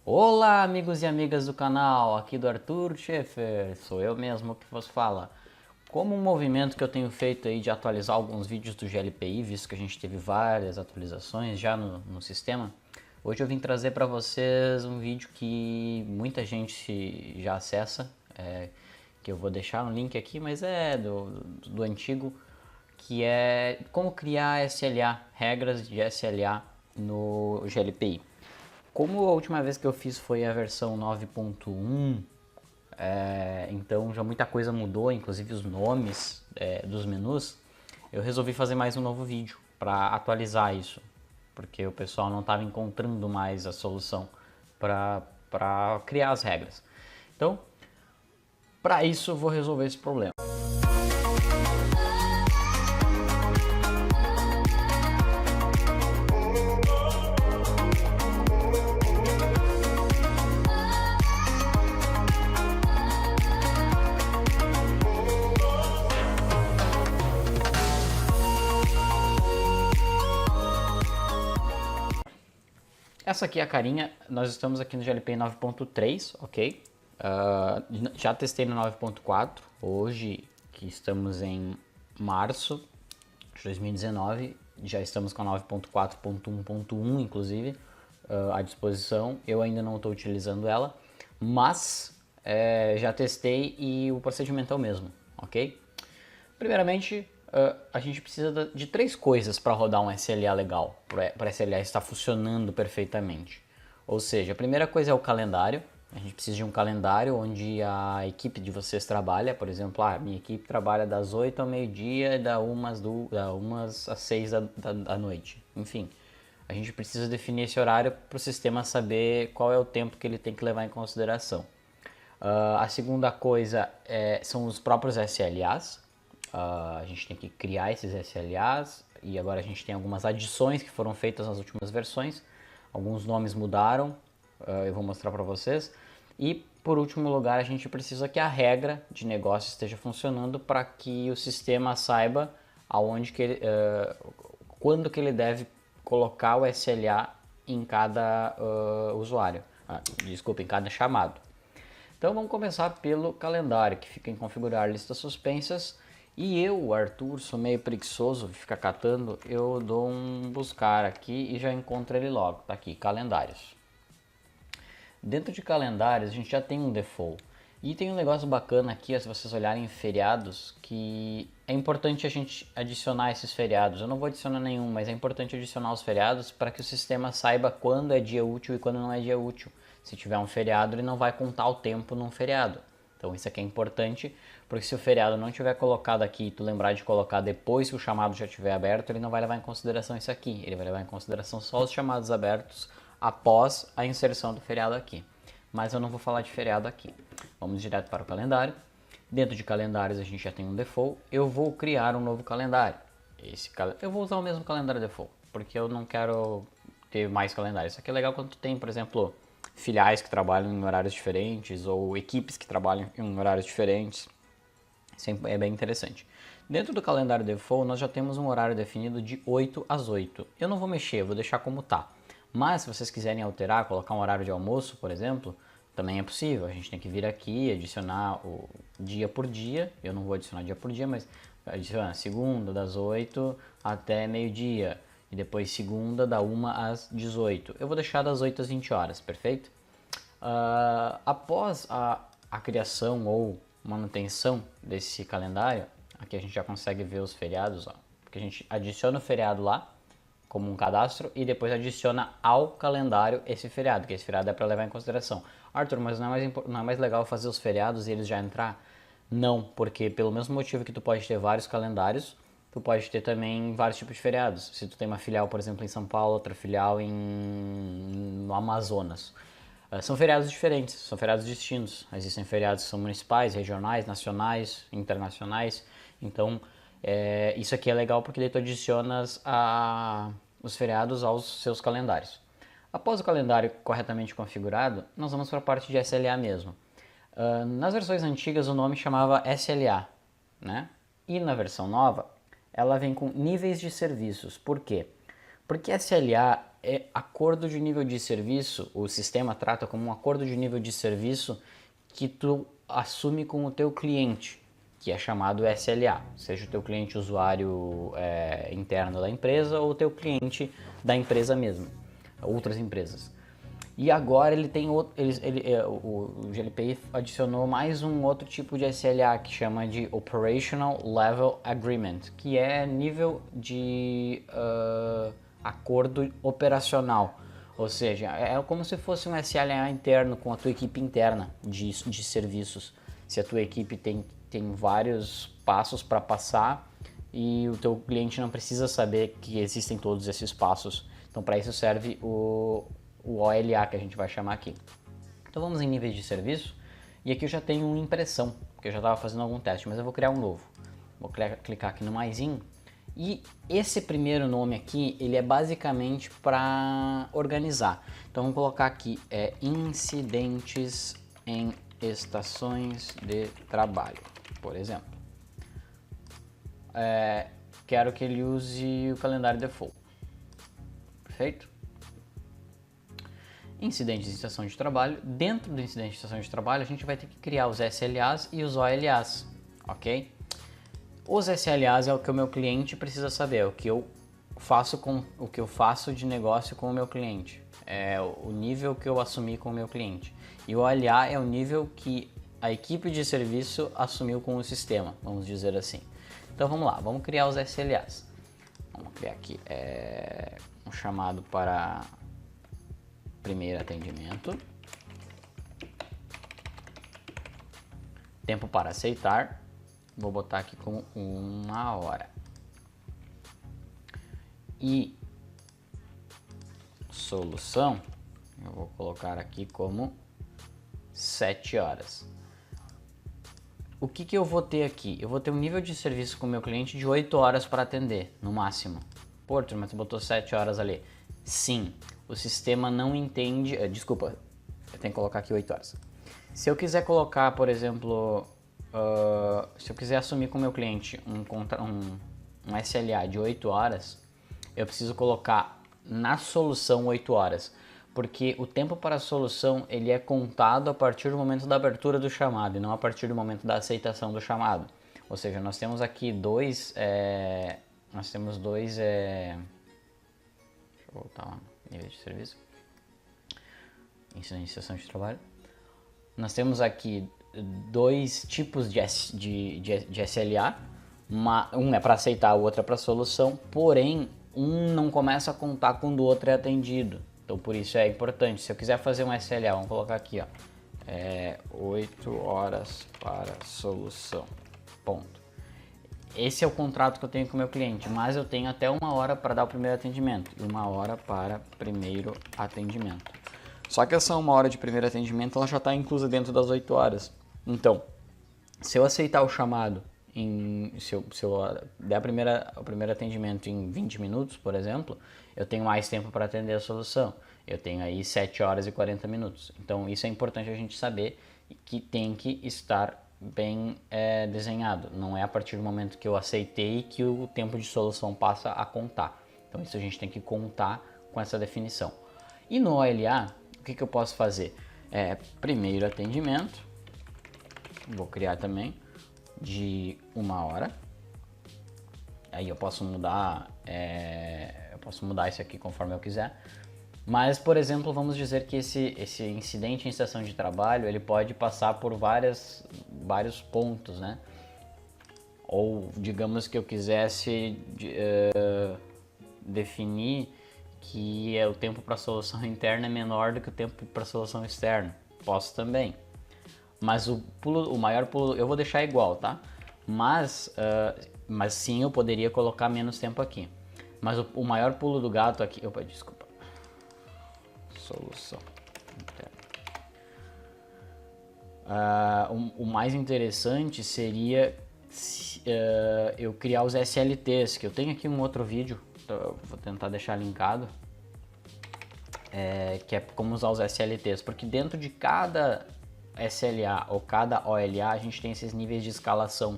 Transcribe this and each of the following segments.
Olá, amigos e amigas do canal, aqui do Arthur Scheffer, sou eu mesmo que vos fala. Como um movimento que eu tenho feito aí de atualizar alguns vídeos do GLPI, visto que a gente teve várias atualizações já no sistema, hoje eu vim trazer para vocês um vídeo que muita gente já acessa, que eu vou deixar um link aqui, mas é do antigo, que é como criar SLA, regras de SLA no GLPI. Como a última vez que eu fiz foi a versão 9.1, então já muita coisa mudou, inclusive os nomes dos menus, eu resolvi fazer mais um novo vídeo para atualizar isso, porque o pessoal não estava encontrando mais a solução para criar as regras. Então, para isso eu vou resolver esse problema. Essa aqui é a carinha, nós estamos aqui no GLPI 9.3, ok? Já testei no 9.4, hoje que estamos em março de 2019, já estamos com a 9.4.1.1 inclusive à disposição. Eu ainda não estou utilizando ela, mas já testei e o procedimento é o mesmo, ok? Primeiramente, a gente precisa de três coisas para rodar um SLA legal, para SLA estar funcionando perfeitamente. Ou seja, a primeira coisa é o calendário. A gente precisa de um calendário onde a equipe de vocês trabalha. Por exemplo, a minha equipe trabalha das 8 ao meio-dia e da umas às 6 da noite. Enfim, a gente precisa definir esse horário para o sistema saber qual é o tempo que ele tem que levar em consideração. A segunda coisa são os próprios SLAs. A gente tem que criar esses SLAs e agora a gente tem algumas adições que foram feitas nas últimas versões. Alguns nomes mudaram, eu vou mostrar para vocês. E por último lugar, a gente precisa que a regra de negócio esteja funcionando para que o sistema saiba aonde que ele, quando que ele deve colocar o SLA em cada usuário. Desculpa, em cada chamado. Então vamos começar pelo calendário, que fica em configurar listas suspensas. E eu, Arthur, sou meio preguiçoso de ficar catando, eu dou um buscar aqui e já encontro ele logo. Tá aqui, calendários. Dentro de calendários a gente já tem um default. E tem um negócio bacana aqui, se vocês olharem em feriados, que é importante a gente adicionar esses feriados. Eu não vou adicionar nenhum, mas é importante adicionar os feriados para que o sistema saiba quando é dia útil e quando não é dia útil. Se tiver um feriado, ele não vai contar o tempo num feriado. Então isso aqui é importante, porque se o feriado não tiver colocado aqui e tu lembrar de colocar depois que o chamado já estiver aberto, ele não vai levar em consideração isso aqui. Ele vai levar em consideração só os chamados abertos após a inserção do feriado aqui. Mas eu não vou falar de feriado aqui. Vamos direto para o calendário. Dentro de calendários a gente já tem um default. Eu vou criar um novo calendário. Eu vou usar o mesmo calendário default, porque eu não quero ter mais calendários. Isso aqui é legal quando tu tem, por exemplo, filiais que trabalham em horários diferentes ou equipes que trabalham em horários diferentes. Isso é bem interessante. Dentro do calendário default nós já temos um horário definido de 8 às 8. Eu não vou mexer, eu vou deixar como tá. Mas se vocês quiserem alterar, colocar um horário de almoço, por exemplo, também é possível. A gente tem que vir aqui, adicionar o dia por dia. Eu não vou adicionar dia por dia, mas adicionar segunda das 8 até meio-dia. E depois segunda da 1 às 18. Eu vou deixar das 8 às 20 horas, perfeito? Após a criação ou manutenção desse calendário, aqui a gente já consegue ver os feriados, ó, porque a gente adiciona o feriado lá como um cadastro e depois adiciona ao calendário esse feriado, que esse feriado é para levar em consideração. Arthur, mas não é mais legal fazer os feriados e eles já entrar? Não, porque pelo mesmo motivo que tu pode ter vários calendários, tu pode ter também vários tipos de feriados. Se tu tem uma filial, por exemplo, em São Paulo, outra filial no Amazonas. São feriados diferentes, são feriados distintos. Existem feriados que são municipais, regionais, nacionais, internacionais. Então, isso aqui é legal porque daí tu adicionas os feriados aos seus calendários. Após o calendário corretamente configurado, nós vamos para a parte de SLA mesmo. Nas versões antigas o nome chamava SLA, né? E na versão nova ela vem com níveis de serviços. Por quê? Porque SLA é acordo de nível de serviço, o sistema trata como um acordo de nível de serviço que tu assume com o teu cliente, que é chamado SLA, seja o teu cliente usuário interno da empresa ou o teu cliente da empresa mesmo, outras empresas. E agora ele tem outro, o GLPI adicionou mais um outro tipo de SLA que chama de Operational Level Agreement, que é nível de acordo operacional. Ou seja, é como se fosse um SLA interno com a tua equipe interna de serviços. Se a tua equipe tem vários passos para passar e o teu cliente não precisa saber que existem todos esses passos. Então, para isso serve o OLA, que a gente vai chamar aqui. Então, vamos em níveis de serviço. E aqui eu já tenho uma impressão, porque eu já estava fazendo algum teste, mas eu vou criar um novo. Vou clicar aqui no maisinho. E esse primeiro nome aqui, ele é basicamente para organizar. Então, vamos colocar aqui incidentes em estações de trabalho, por exemplo. Quero que ele use o calendário default. Perfeito? Incidentes em estação de trabalho. Dentro do incidente de estação de trabalho, a gente vai ter que criar os SLAs e os OLAs, ok? Os SLAs é o que o meu cliente precisa saber, o que eu faço de negócio com o meu cliente, é o nível que eu assumi com o meu cliente. E o OLA é o nível que a equipe de serviço assumiu com o sistema, vamos dizer assim. Então vamos lá, vamos criar os SLAs. Vamos criar aqui um chamado para primeiro atendimento, tempo para aceitar, vou botar aqui como 1 hora, e solução eu vou colocar aqui como 7 horas. O que eu vou ter aqui? Eu vou ter um nível de serviço com o meu cliente de 8 horas para atender, no máximo. Pô, mas você botou 7 horas ali. Sim, o sistema não entende... Desculpa, eu tenho que colocar aqui 8 horas. Se eu quiser colocar, por exemplo... se eu quiser assumir com o meu cliente um SLA de 8 horas, eu preciso colocar na solução 8 horas. Porque o tempo para a solução ele é contado a partir do momento da abertura do chamado e não a partir do momento da aceitação do chamado. Ou seja, nós temos aqui dois... deixa eu voltar lá no nível de serviço. Iniciação de trabalho. Nós temos aqui dois tipos de SLA. Um é para aceitar, o outro é para solução. Porém, um não começa a contar quando o outro é atendido. Então, por isso é importante. Se eu quiser fazer um SLA, vamos colocar aqui, ó, 8 horas para solução, ponto. Esse é o contrato que eu tenho com o meu cliente, mas eu tenho até 1 hora para dar o primeiro atendimento e 1 hora para primeiro atendimento. Só que essa 1 hora de primeiro atendimento ela já está inclusa dentro das 8 horas. Então, se eu aceitar o chamado, se eu der o primeiro atendimento em 20 minutos, por exemplo, eu tenho mais tempo para atender a solução. Eu tenho aí 7 horas e 40 minutos. Então, isso é importante a gente saber que tem que estar bem desenhado. Não é a partir do momento que eu aceitei que o tempo de solução passa a contar. Então, isso a gente tem que contar com essa definição. E no OLA, o que eu posso fazer? Primeiro atendimento, vou criar também, de 1 hora. Aí eu posso mudar isso aqui conforme eu quiser. Mas, por exemplo, vamos dizer que esse incidente em estação de trabalho ele pode passar por vários pontos, né? Ou digamos que eu quisesse definir que o tempo para a solução interna é menor do que o tempo para a solução externa. Posso também. Mas o maior pulo eu vou deixar igual, tá? Mas sim, eu poderia colocar menos tempo aqui. Mas o maior pulo do gato aqui... Opa, desculpa. Solução interna. O mais interessante seria eu criar os SLTs, que eu tenho aqui um outro vídeo, vou tentar deixar linkado, que é como usar os SLTs, porque dentro de cada SLA ou cada OLA a gente tem esses níveis de escalação.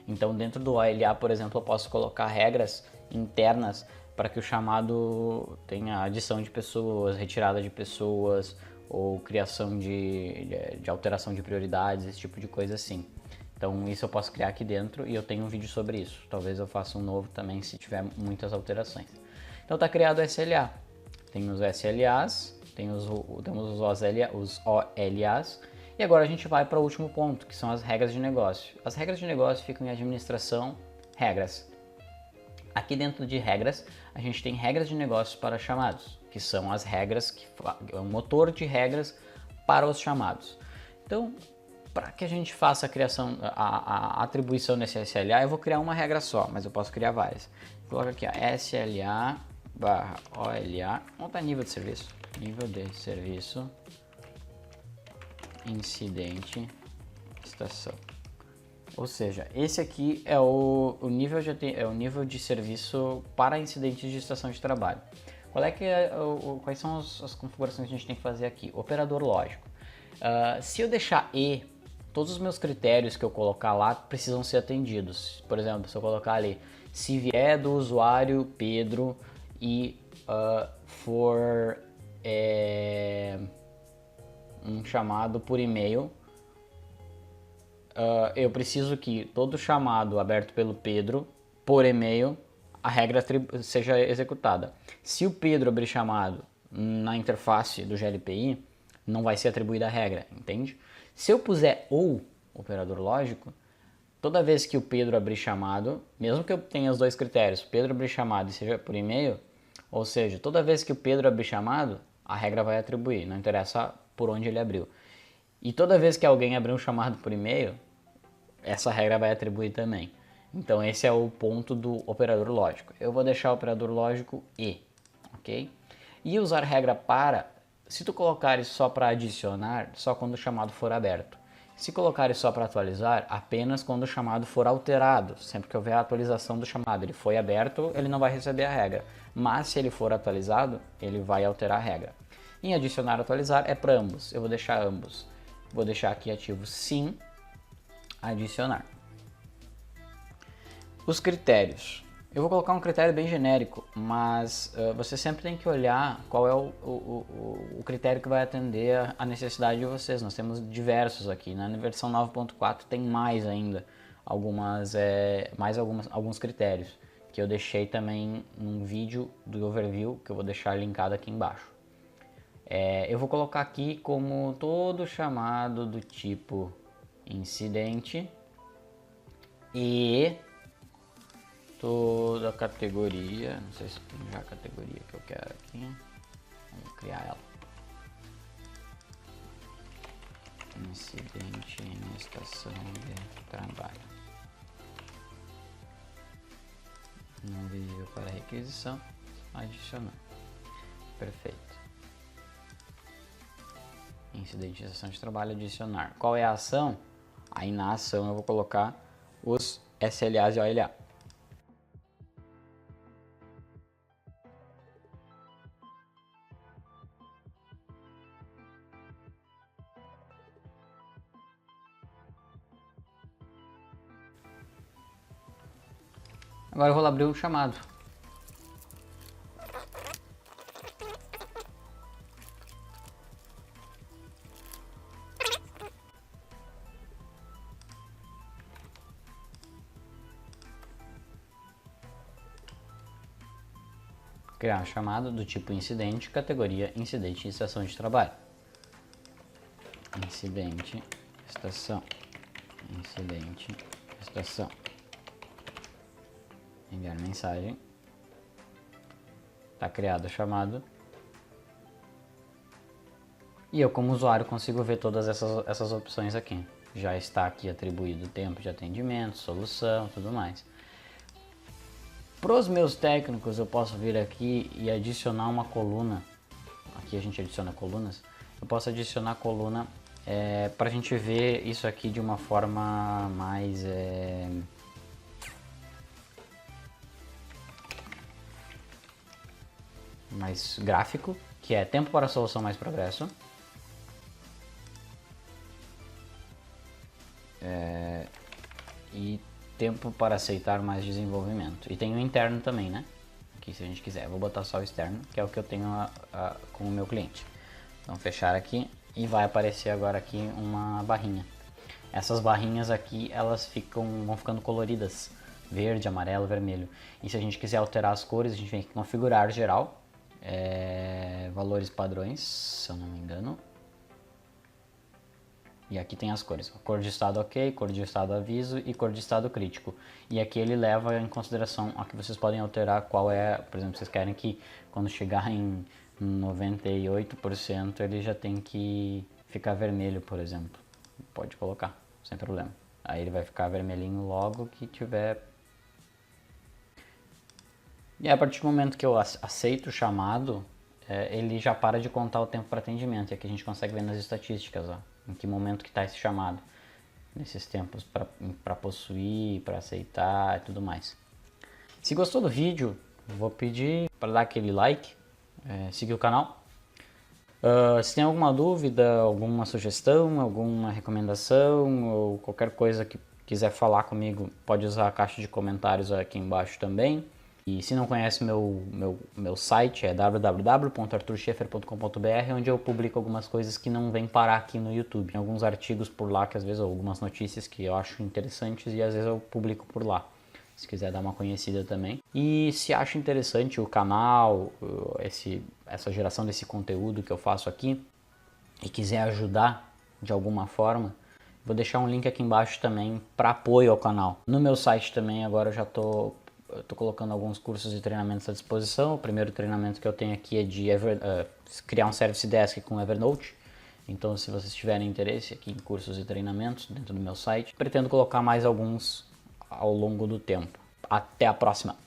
Então dentro do OLA, por exemplo, eu posso colocar regras internas para que o chamado tenha adição de pessoas, retirada de pessoas ou criação de alteração de prioridades, esse tipo de coisa assim. Então isso eu posso criar aqui dentro e eu tenho um vídeo sobre isso. Talvez eu faça um novo também se tiver muitas alterações. Então está criado o SLA. Tem os SLAs, temos os OLAs e agora a gente vai para o último ponto, que são as regras de negócio. As regras de negócio ficam em administração, regras. Aqui dentro de regras, a gente tem regras de negócio para chamados, que são as regras, é um motor de regras para os chamados. Então, para que a gente faça a criação, a atribuição nesse SLA, eu vou criar uma regra só, mas eu posso criar várias. Coloca aqui, ó, SLA barra OLA, onde está nível de serviço? Nível de serviço, incidente, estação. Ou seja, esse aqui é o nível de serviço para incidentes de estação de trabalho. Quais são as configurações que a gente tem que fazer aqui? Operador lógico. Se eu deixar E, todos os meus critérios que eu colocar lá precisam ser atendidos. Por exemplo, se eu colocar ali, se vier do usuário Pedro e for um chamado por e-mail, eu preciso que todo chamado aberto pelo Pedro por e-mail, a regra seja executada. Se o Pedro abrir chamado na interface do GLPI, não vai ser atribuída a regra, entende? Se eu puser ou operador lógico, toda vez que o Pedro abrir chamado, mesmo que eu tenha os dois critérios, Pedro abrir chamado e seja por e-mail, ou seja, toda vez que o Pedro abrir chamado, a regra vai atribuir, não interessa por onde ele abriu. E toda vez que alguém abrir um chamado por e-mail, essa regra vai atribuir também. Então esse é o ponto do operador lógico. Eu vou deixar o operador lógico E, ok? E usar regra para, se tu colocares só para adicionar, só quando o chamado for aberto. Se colocares só para atualizar, apenas quando o chamado for alterado. Sempre que houver a atualização do chamado, ele foi aberto, ele não vai receber a regra. Mas se ele for atualizado, ele vai alterar a regra. Em adicionar atualizar é para ambos. Eu vou deixar ambos. Vou deixar aqui ativo sim, adicionar. Os critérios. Eu vou colocar um critério bem genérico, mas você sempre tem que olhar qual é o critério que vai atender a necessidade de vocês. Nós temos diversos aqui, né? Na versão 9.4 tem mais ainda, alguns critérios, que eu deixei também num vídeo do overview, que eu vou deixar linkado aqui embaixo. Eu vou colocar aqui como todo chamado do tipo incidente e toda a categoria, não sei se tem já a categoria que eu quero aqui, vamos criar ela. Incidente em estação de trabalho. Não visível para requisição, adicionar. Perfeito. Incidente em estação de trabalho, adicionar. Qual é a ação? Aí na ação eu vou colocar os SLAs e OLA. Agora eu vou abrir um chamado. Criar um chamado do tipo incidente, categoria incidente em estação de trabalho. Incidente, estação. Incidente, estação. Enviar mensagem. Está criado o chamado. E eu, como usuário, consigo ver todas essas opções aqui. Já está aqui atribuído o tempo de atendimento, solução, tudo mais. Para os meus técnicos, eu posso vir aqui e adicionar uma coluna. Aqui a gente adiciona colunas. Eu posso adicionar coluna para a gente ver isso aqui de uma forma mais gráfico, que é tempo para solução mais progresso. E tempo para aceitar mais desenvolvimento. E tem o interno também, né? Aqui aqui se a gente quiser. Eu vou botar só o externo, que é o que eu tenho com o meu cliente. Então fechar aqui e vai aparecer agora aqui uma barrinha. Essas barrinhas aqui, elas vão ficando coloridas, verde, amarelo, vermelho. E se a gente quiser alterar as cores, a gente vem aqui em configurar geral, valores padrões, se eu não me engano. E aqui tem as cores, cor de estado ok, cor de estado aviso e cor de estado crítico. E aqui ele leva em consideração a que vocês podem alterar qual é, por exemplo, vocês querem que quando chegar em 98% ele já tem que ficar vermelho, por exemplo. Pode colocar, sem problema. Aí ele vai ficar vermelhinho logo que tiver. E a partir do momento que eu aceito o chamado, ele já para de contar o tempo para atendimento. E aqui a gente consegue ver nas estatísticas, ó, em que momento que está esse chamado. Nesses tempos para possuir, para aceitar e tudo mais. Se gostou do vídeo, vou pedir para dar aquele like, seguir o canal. Se tem alguma dúvida, alguma sugestão, alguma recomendação ou qualquer coisa que quiser falar comigo, pode usar a caixa de comentários aqui embaixo também. E se não conhece meu site, é www.arturscheffer.com.br, onde eu publico algumas coisas que não vêm parar aqui no YouTube. Tem alguns artigos por lá, que às vezes, algumas notícias que eu acho interessantes e às vezes eu publico por lá. Se quiser dar uma conhecida também. E se acha interessante o canal, essa geração desse conteúdo que eu faço aqui, e quiser ajudar de alguma forma, vou deixar um link aqui embaixo também para apoio ao canal. No meu site também agora eu já estou colocando alguns cursos e treinamentos à disposição. O primeiro treinamento que eu tenho aqui é de criar um Service Desk com Evernote. Então, se vocês tiverem interesse aqui em cursos e treinamentos dentro do meu site, pretendo colocar mais alguns ao longo do tempo. Até a próxima!